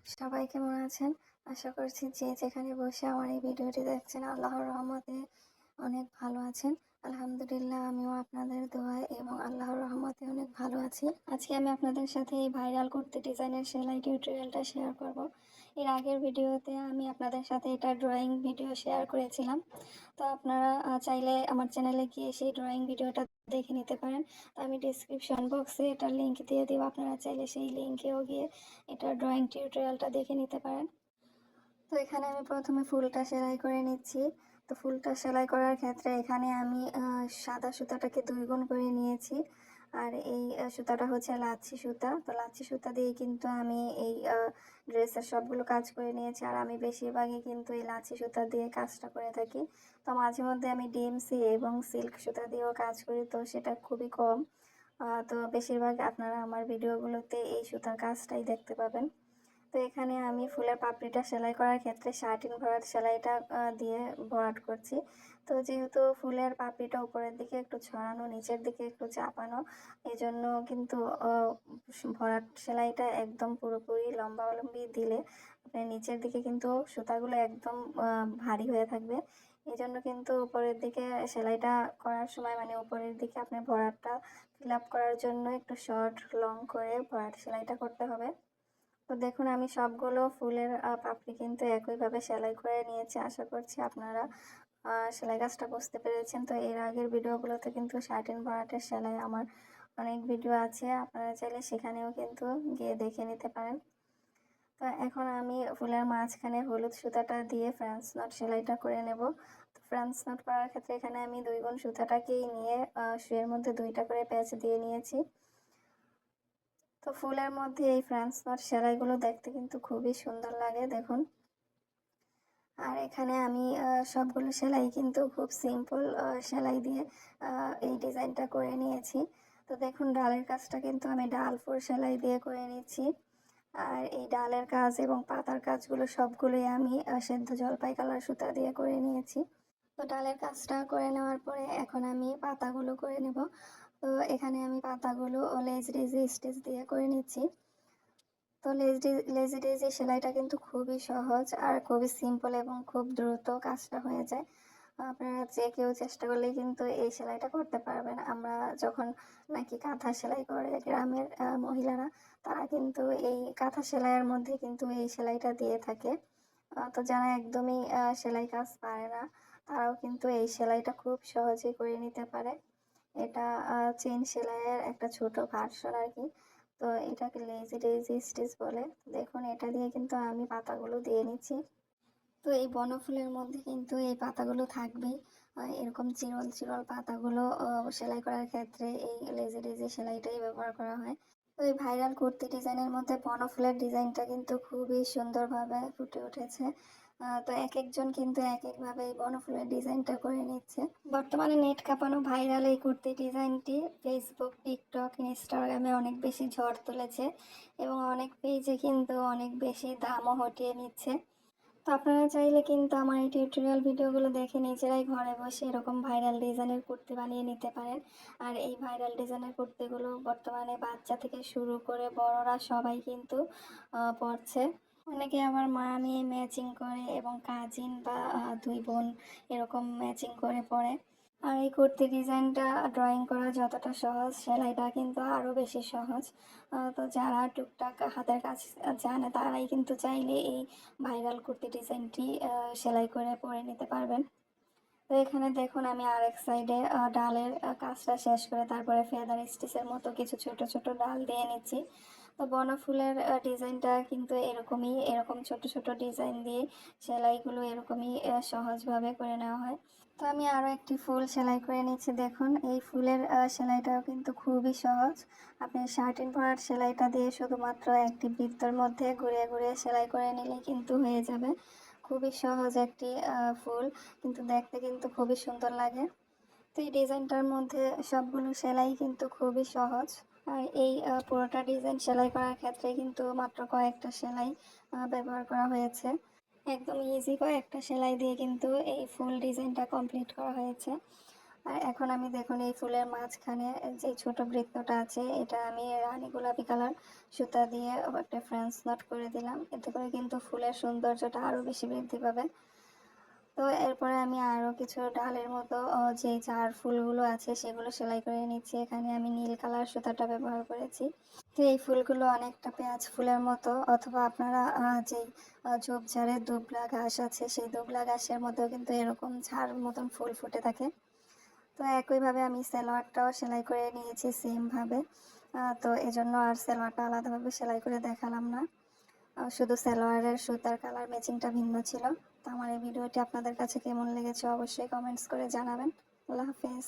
সবাই কেমন আছেন? আশা করছি যে যেখানে বসে আমার এই ভিডিওটি দেখছেন আল্লাহর রহমতে অনেক ভালো আছেন। আলহামদুলিল্লাহ আমিও আপনাদের দোয়ায় এবং আল্লাহর রহমতে অনেক ভালো আছি। আজকে আমি আপনাদের সাথে এই ভাইরাল কুর্তি ডিজাইনের সেলাই টিউটোরিয়ালটা শেয়ার করব। এর আগের ভিডিওতে আমি আপনাদের সাথে এটা ড্রয়িং ভিডিও শেয়ার করেছিলাম। তো আপনারা চাইলে আমার চ্যানেলে গিয়ে সেই ড্রয়িং ভিডিওটা দেখে নিতে পারেন। তো আমি ডিসক্রিপশন বক্সে এটার লিঙ্ক দিয়ে দেব, আপনারা চাইলে সেই লিঙ্কেও গিয়ে এটা ড্রয়িং টিউটোরিয়ালটা দেখে নিতে পারেন। তো এখানে আমি প্রথমে ফুলটা সেলাই করে নিচ্ছি। তো ফুলটা সেলাই করার ক্ষেত্রে এখানে আমি সাদা সুতাটাকে 2 গুণ করে নিয়েছি। আর এই সুতাটা হচ্ছে লাচ্ছি সুতা। তো লাচ্ছি সুতা দিয়ে কিন্তু আমি এই ড্রেসের সবগুলো কাজ করে নিয়েছি। আর আমি বেশিরভাগই কিন্তু এই লাচ্ছি সুতা দিয়ে কাজটা করে থাকি। তো মাঝে মধ্যে আমি ডিএমসি এবং সিল্ক সুতা দিয়েও কাজ করি, তো সেটা খুবই কম। তো বেশিরভাগ আপনারা আমার ভিডিওগুলোতে এই সুতার কাজটাই দেখতে পাবেন। তো এখানে আমি ফুলের পাপড়িটা সেলাই করার ক্ষেত্রে শার্টিন ভরাট সেলাইটা দিয়ে ভরাট করছি। তো যেহেতু ফুলের পাপড়িটা উপরের দিকে একটু ছড়ানো, নিচের দিকে একটু চাপানো, এই জন্য কিন্তু ভরাট সেলাইটা একদম পুরোপুরি লম্বালম্বি দিলে আপনার নিচের দিকে কিন্তু সুতাগুলো একদম ভারী হয়ে থাকবে। এই জন্য কিন্তু উপরের দিকে সেলাইটা করার সময় মানে উপরের দিকে আপনার ভরাটটা ফিল আপ করার জন্য একটু শর্ট লং করে ভরাট সেলাইটা করতে হবে। তো দেখুন আমি সবগুলো ফুলের পাপড়ি কিন্তু একইভাবে সেলাই করে নিয়েছি। আশা করছি আপনারা সেলাই কাজটা বুঝতে পেরেছেন। তো এর আগের ভিডিওগুলোতে কিন্তু শার্টিন ভরাটের সেলাই আমার অনেক ভিডিও আছে, আপনারা চাইলে সেখানেও কিন্তু গিয়ে দেখে নিতে পারেন। তো এখন আমি ফুলের মাঝখানে হলুদ সুতাটা দিয়ে ফ্রান্স নট সেলাইটা করে নেব। তো ফ্রান্স নট করার ক্ষেত্রে এখানে আমি 2 গুণ সুতাটাকেই নিয়ে শুয়ের মধ্যে 2টা করে প্যাচ দিয়ে নিয়েছি। তো ফুলের মধ্যে এই ফ্রান্স নট সেলাইগুলো দেখতে কিন্তু খুবই সুন্দর লাগে, দেখুন। আর এখানে আমি সবগুলো সেলাই কিন্তু খুব সিম্পল সেলাই দিয়ে এই ডিজাইনটা করে নিয়েছি। তো দেখুন ডালের কাজটা কিন্তু আমি ডাল 4 সেলাই দিয়ে করে নিচ্ছি। আর এই ডালের কাজ এবং পাতার কাজগুলো সবগুলোই আমি সেদ্ধ জলপাই কালার সুতা দিয়ে করে নিয়েছি। তো ডালের কাজটা করে নেওয়ার পরে এখন আমি পাতাগুলো করে নেব। তো এখানে আমি পাতাগুলো লেজ ডেজি স্টিচ দিয়ে করে নিচ্ছি। তো লেজি ডেজি সেলাইটা কিন্তু খুবই সহজ আর খুবই সিম্পল এবং খুব দ্রুত কাজটা হয়ে যায়। আপনারা যে কেউ চেষ্টা করলেই কিন্তু এই সেলাইটা করতে পারবেন। আমরা যখন নাকি কাঁথা সেলাই করে গ্রামের মহিলারা, তারা কিন্তু এই কাঁথা সেলাইয়ের মধ্যে কিন্তু এই সেলাইটা দিয়ে থাকে। তো যারা একদমই সেলাই কাজ পারে না, তারাও কিন্তু এই সেলাইটা খুব সহজেই করে নিতে পারে। এটা চেইন সেলাইয়ের একটা ছোট ভার্সন আর কি। তো এটাকে লেজি ডেজি স্টিচ বলে। দেখুন এটা দিয়ে কিন্তু আমি পাতাগুলো দিয়ে নিচ্ছি। তো এই বনফুলের মধ্যে কিন্তু এই পাতাগুলো থাকবেই। এরকম চিরল চিরল পাতাগুলো সেলাই করার ক্ষেত্রে এই লেজি ডেজি সেলাইটাই ব্যবহার করা হয়। তো এই ভাইরাল কুর্তি ডিজাইনের মধ্যে বনফুলের ডিজাইনটা কিন্তু খুবই সুন্দরভাবে ফুটে উঠেছে। তো এক একজন কিন্তু এক একভাবে এই বনফুলের ডিজাইনটা করে নিচ্ছে। বর্তমানে নেট কাঁপানো ভাইরাল এই কুর্তি ডিজাইনটি ফেসবুক, টিকটক, ইনস্টাগ্রামে অনেক বেশি ঝড় তুলেছে এবং অনেক পেজে কিন্তু অনেক বেশি দামও হটিয়ে নিচ্ছে। তো আপনারা চাইলে কিন্তু আমার এই টিউটোরিয়াল ভিডিওগুলো দেখে নিজেরাই ঘরে বসে এরকম ভাইরাল ডিজাইনের কুর্তি বানিয়ে নিতে পারেন। আর এই ভাইরাল ডিজাইনের কুর্তিগুলো বর্তমানে বাচ্চা থেকে শুরু করে বড়রা সবাই কিন্তু পরছে। অনেকে আবার মা মেয়ে ম্যাচিং করে এবং কাজিন বা 2 বোন এরকম ম্যাচিং করে পরে। আর এই কুর্তি ডিজাইনটা ড্রয়িং করা যতটা সহজ, সেলাইটা কিন্তু আরও বেশি সহজ। তো যারা টুকটাক হাতের কাজ জানে তারাই কিন্তু চাইলে এই ভাইরাল কুর্তি ডিজাইনটি সেলাই করে পরে নিতে পারবেন। তো এখানে দেখুন আমি আরেক সাইডে ডালের কাজটা শেষ করে তারপরে ফেদার স্টিচের মতো কিছু ছোট ছোট ডাল দিয়ে নিচ্ছি। তো বনফুলের ডিজাইনটা কিন্তু এরকম ছোট ছোট ডিজাইন দিয়ে সেলাইগুলো এরকমই সহজভাবে করে নেওয়া হয়। তো আমি আরও একটি ফুল সেলাই করে নিচ্ছি। দেখুন এই ফুলের সেলাইটাও কিন্তু খুবই সহজ। আপনি শার্টিন ভরাট সেলাইটা দিয়ে শুধুমাত্র একটি বৃত্তের মধ্যে ঘুরিয়ে ঘুরিয়ে সেলাই করে নিলেই কিন্তু হয়ে যাবে। খুবই সহজ একটি ফুল, কিন্তু দেখতে কিন্তু খুবই সুন্দর লাগে। তো এই ডিজাইনটার মধ্যে সবগুলো সেলাই কিন্তু খুবই সহজ। আর এই পুরোটা ডিজাইন সেলাই করার ক্ষেত্রে কিন্তু মাত্র কয়েকটা সেলাই ব্যবহার করা হয়েছে। একদম ইজি কয়েকটা সেলাই দিয়ে কিন্তু এই ফুল ডিজাইনটা কমপ্লিট করা হয়েছে। আর এখন আমি দেখুন এই ফুলের মাঝখানে যে ছোট বৃত্তটা আছে এটা আমি রানী গোলাপি কালার সুতা দিয়ে একটা ফ্রেঞ্চ নট করে দিলাম। এতে করে কিন্তু ফুলের সৌন্দর্যটা আরও বেশি বৃদ্ধি পাবে। তো এরপরে আমি আরও কিছু ডালের মতো যে ঝাড় ফুলগুলো আছে সেগুলো সেলাই করে নিচ্ছি। এখানে আমি নীল কালার সুতাটা ব্যবহার করেছি। তো এই ফুলগুলো অনেকটা পেঁয়াজ ফুলের মতো, অথবা আপনারা যেই ঝোপঝাড়ের দুবলা ঘাস আছে সেই দুবলা ঘাসের মধ্যেও কিন্তু এরকম ঝাড় মতন ফুল ফুটে থাকে। তো একইভাবে আমি সালোয়ারটাও সেলাই করে নিয়েছি সেমভাবে। তো এজন্য আর সালোয়ারটা আলাদাভাবে সেলাই করে দেখালাম না। শুধু সালোয়ারের সুতার কালার ম্যাচিংটা ভিন্ন ছিল। তো আমার এই ভিডিওটি আপনাদের কাছে কেমন লেগেছে অবশ্যই কমেন্টস করে জানাবেন। আল্লাহ হাফেজ।